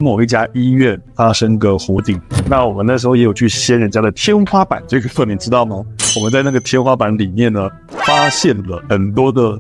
某一家医院发生个火警，那我们那时候也有去掀人家的天花板，这个你知道吗？我们在那个天花板里面呢，发现了很多的。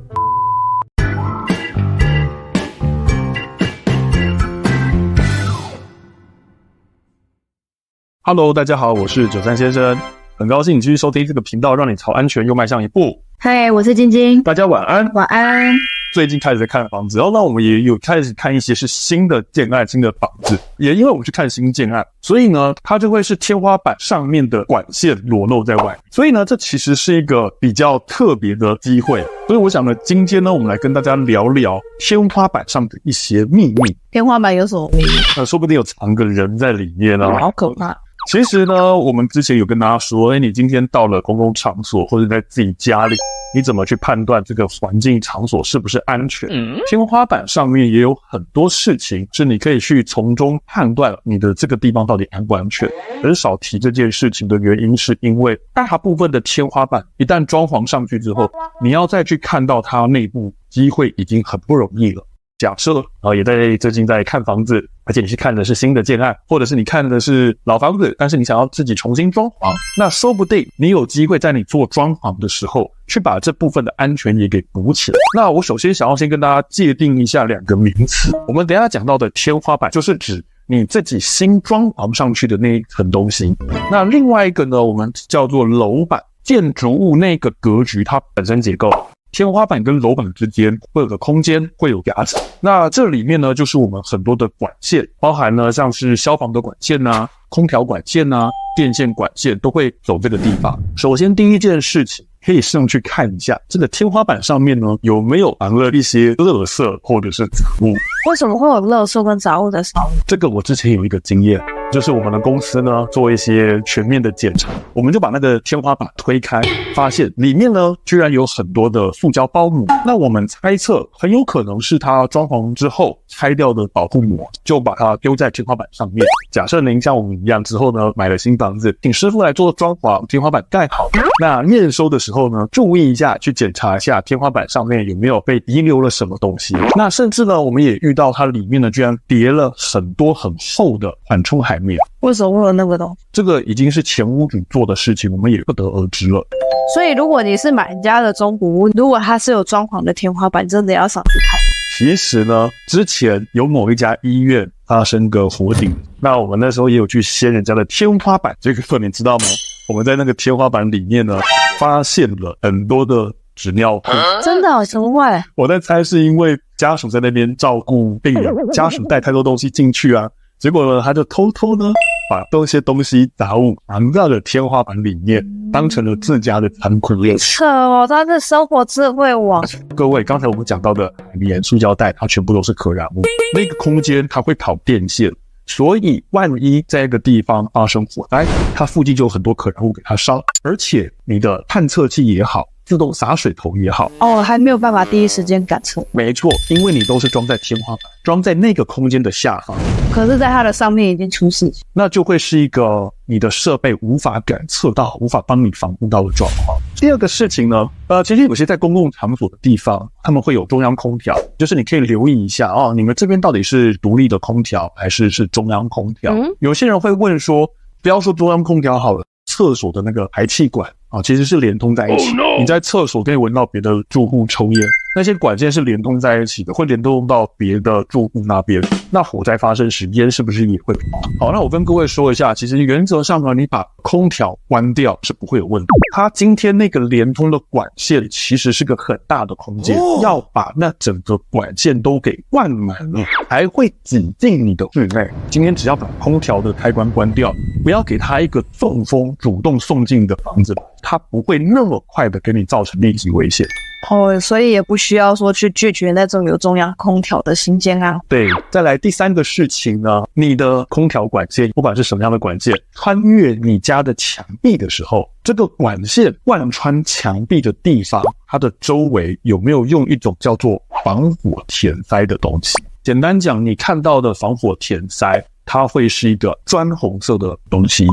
Hello， 大家好，我是93先生，很高兴你继续收听这个频道，让你朝安全又迈向一步。嗨，我是晶晶，大家晚安。晚安。最近开始在看房子，然后那我们也有开始看一些是新的建案、新的房子，也因为我们去看新建案，所以呢，它就会是天花板上面的管线裸露在外，所以呢，这其实是一个比较特别的机会。所以我想呢，今天呢，我们来跟大家聊聊天花板上的一些秘密。天花板有什么秘密？说不定有藏个人在里面呢，好可怕。其实呢，我们之前有跟大家说，你今天到了公共场所或者在自己家里，你怎么去判断这个环境场所是不是安全？天花板上面也有很多事情是你可以去从中判断你的这个地方到底安不安全。很少提这件事情的原因是因为大部分的天花板一旦装潢上去之后，你要再去看到它内部机会已经很不容易了。假设也在最近在看房子，而且你是看的是新的建案，或者是你看的是老房子，但是你想要自己重新装潢，那说不定你有机会在你做装潢的时候去把这部分的安全也给补起来。那我首先想要先跟大家界定一下两个名词，我们等一下讲到的天花板就是指你自己新装潢上去的那一层东西，那另外一个呢，我们叫做楼板，建筑物那个格局它本身结构。天花板跟楼板之间会有个空间，会有夹层。那这里面呢，就是我们很多的管线，包含呢像是消防的管线啊、空调管线啊、电线管线都会走这个地方。首先第一件事情，可以上去看一下这个天花板上面呢有没有藏了一些垃圾或者是杂物。为什么会有垃圾跟杂物的扫？这个我之前有一个经验。就是我们的公司呢做一些全面的检查，我们就把那个天花板推开，发现里面呢居然有很多的塑胶包膜。那我们猜测很有可能是它装潢之后拆掉的保护膜，就把它丢在天花板上面。假设您像我们一样之后呢买了新房子，请师傅来做装潢，天花板盖好，那验收的时候呢注意一下，去检查一下天花板上面有没有被遗留了什么东西。那甚至呢我们也遇到它里面呢居然叠了很多很厚的缓冲海绵。为什么会有那个东西？这个已经是前屋主做的事情，我们也不得而知了。所以如果你是买家的中古屋，如果它是有装潢的天花板，真的要上去看。其实呢，之前有某一家医院发生个火警，那我们那时候也有去掀人家的天花板，这个你知道吗？我们在那个天花板里面呢，发现了很多的纸尿裤。真的？怎么会？我在猜是因为家属在那边照顾病人，家属带太多东西进去啊。结果呢，他就偷偷呢把这些东西杂物藏在了天花板里面，当成了自家的仓库。扯哦，他的生活智慧网。各位，刚才我们讲到的海绵、塑胶袋，它全部都是可燃物。那个空间它会跑电线，所以万一在一个地方发生火灾，它附近就有很多可燃物给它烧，而且你的探测器也好，自动洒水头也好，还没有办法第一时间感测。没错，因为你都是装在天花板，装在那个空间的下方。可是在它的上面已经出事情，那就会是一个你的设备无法感测到、无法帮你防护到的状况。第二个事情呢，其实有些在公共场所的地方，他们会有中央空调，就是你可以留意一下你们这边到底是独立的空调还是中央空调。有些人会问说，不要说中央空调好了，厕所的那个排气管其实是连通在一起。你在厕所可以闻到别的住户抽烟，那些管线是连通在一起的，会连通到别的住户那边。那火灾发生时，烟是不是也会跑？好，那我跟各位说一下，其实原则上呢，你把空调关掉是不会有问题。它今天那个连通的管线其实是个很大的空间，要把那整个管线都给灌满了，还会挤进你的室内。今天只要把空调的开关关掉，不要给它一个送风主动送进的房子，它不会那么快的给你造成立即危险。所以也不需要说去拒绝那种有中央空调的新建案。对，再来第三个事情呢，你的空调管线，不管是什么样的管线，穿越你家的墙壁的时候，这个管线贯穿墙壁的地方，它的周围有没有用一种叫做防火填塞的东西？简单讲，你看到的防火填塞，它会是一个砖红色的东西。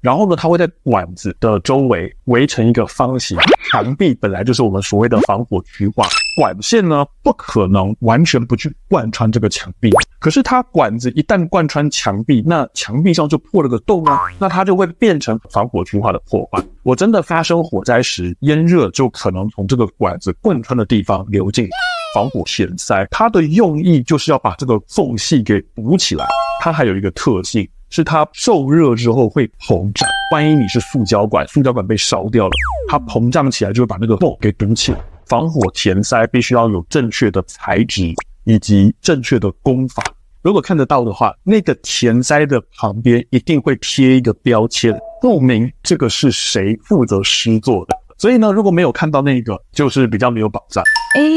然后呢，它会在管子的周围围成一个方形。墙壁本来就是我们所谓的防火区划，管线呢不可能完全不去贯穿这个墙壁。可是它管子一旦贯穿墙壁，那墙壁上就破了个洞啊，那它就会变成防火区划的破坏。我真的发生火灾时，烟热就可能从这个管子贯穿的地方流进防火填塞。它的用意就是要把这个缝隙给补起来。它还有一个特性，是它受热之后会膨胀。万一你是塑胶管被烧掉了，它膨胀起来就会把那个缝给堵起来。防火填塞必须要有正确的材质以及正确的工法。如果看得到的话，那个填塞的旁边一定会贴一个标签，注明这个是谁负责施作的。所以呢，如果没有看到那个，就是比较没有保障。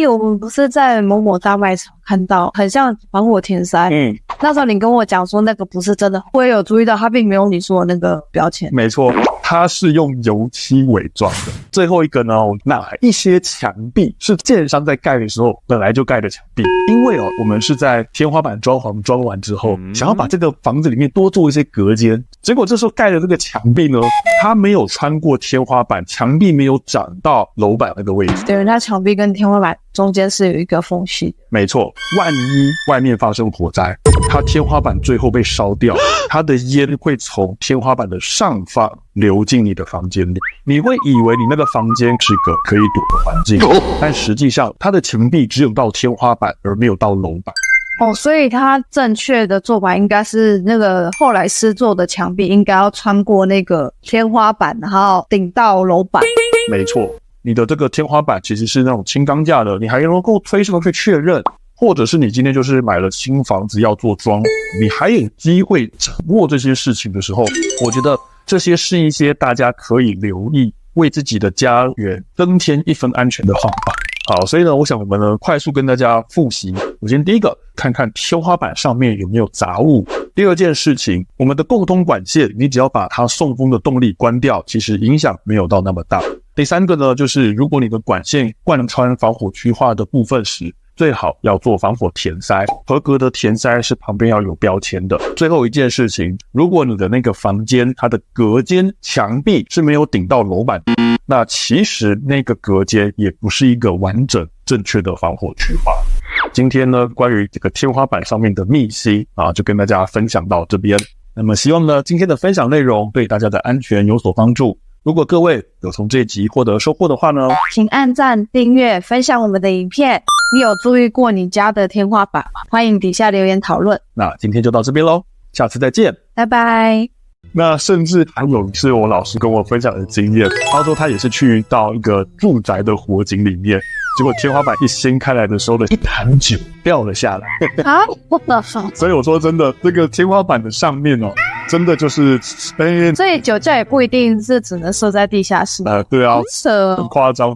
我们不是在某某大卖场看到很像防火填塞，那时候你跟我讲说那个不是真的，我也有注意到它并没有你说的那个标签。没错，它是用油漆伪装的。最后一个呢，哪一些墙壁是建商在盖的时候本来就盖的墙壁？因为我们是在天花板装潢装完之后，想要把这个房子里面多做一些隔间，结果这时候盖的这个墙壁呢，它没有穿过天花板，墙壁没有长到楼板那个位置。对，那墙壁跟天花板中间是有一个缝隙。没错，万一外面发生火灾，它天花板最后被烧掉，它的烟会从天花板的上方流进你的房间里。你会以为你那个房间是个可以躲的环境，但实际上它的墙壁只有到天花板，而没有到楼板。所以它正确的做法应该是那个后来施作的墙壁应该要穿过那个天花板，然后顶到楼板。没错，你的这个天花板其实是那种轻钢架的，你还能够推上去确认，或者是你今天就是买了新房子要做装，你还有机会掌握这些事情的时候，我觉得这些是一些大家可以留意，为自己的家园增添一分安全的方法。好，所以呢，我想我们呢快速跟大家复习。首先第一个，看看天花板上面有没有杂物。第二件事情，我们的共通管线，你只要把它送风的动力关掉，其实影响没有到那么大。第三个呢，就是如果你的管线贯穿防火区划的部分时，最好要做防火填塞，合格的填塞是旁边要有标签的。最后一件事情，如果你的那个房间它的隔间墙壁是没有顶到楼板，那其实那个隔间也不是一个完整正确的防火区划。今天呢，关于这个天花板上面的秘辛就跟大家分享到这边。那么希望呢，今天的分享内容对大家的安全有所帮助。如果各位有从这集获得收获的话呢，请按赞、订阅、分享我们的影片。你有注意过你家的天花板吗？欢迎底下留言讨论。那今天就到这边咯，下次再见，拜拜。那甚至还有是我老师跟我分享的经验，他说他也是去到一个住宅的火警里面，结果天花板一掀开来的时候的一坛酒掉了下来啊！所以我说真的，这个天花板的上面真的就是所以酒窖也不一定是只能设在地下室。对啊，很扯，很夸张